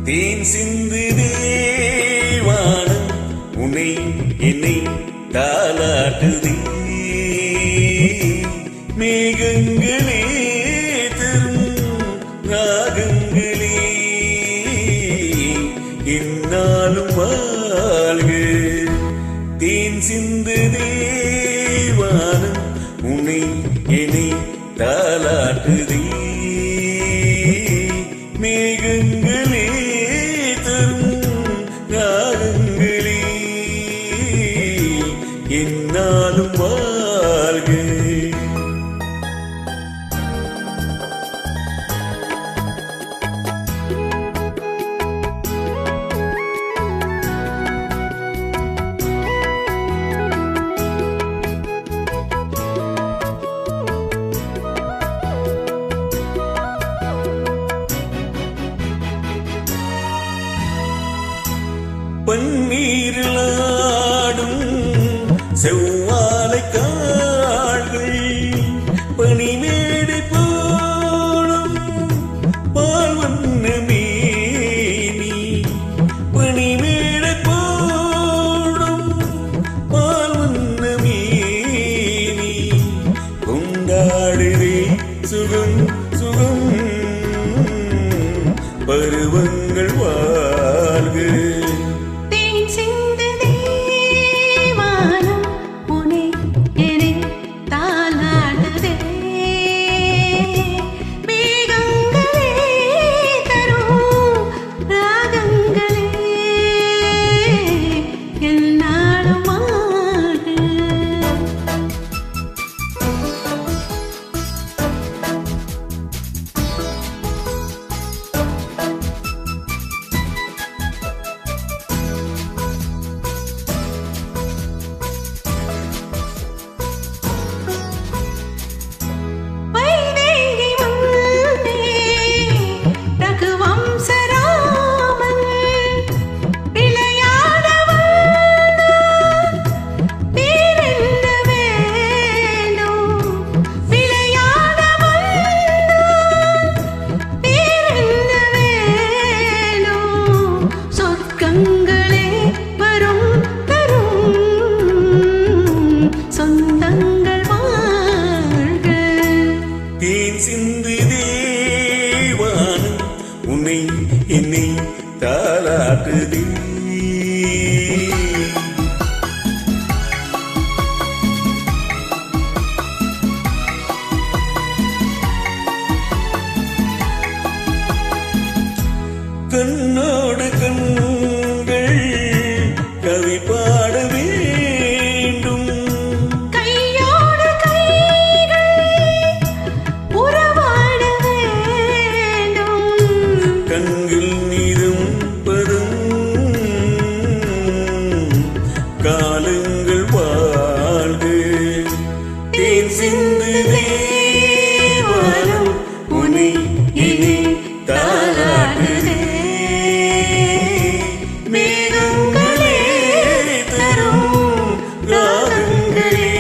தேன் சிந்து தேவானம் உன்னை என்னை தாலாட்டுதே மேகங்களே தரும் ராகங்களே என்னாலும் வாழ்க தேன் சிந்து தேவானம் உன்னை என்னை தாலாட்டுதே மேகங்களே தரும் ராகங்களே என்னாலும் வாழ்க பன்னீரிலாடும் செவ்வாழை கால்கள் பனிமேடை போடும் பால் வண்ண மேனி பனிமேடை போடும் பால் வண்ண மேனி கொண்டாடுதே சுகம் சுகம் பருவங்கள் வாழ்க சிந்து தேவானம் உன்னை என்னை தாலாட்டுதே கண்ணோடு கண்கள் கவி பாட வேண்டும் கையோடு கைகள் உறவாட வேண்டும் கண்கள் நீரும் பரும் காலங்கள் வாழ்க தேன் சிந்து தேவானம் உன்னை என்னை தாலாட்டுதே மேகங்களே தரும் ராகங்களே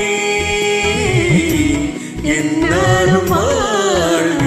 என்னாலும் வாழ்க.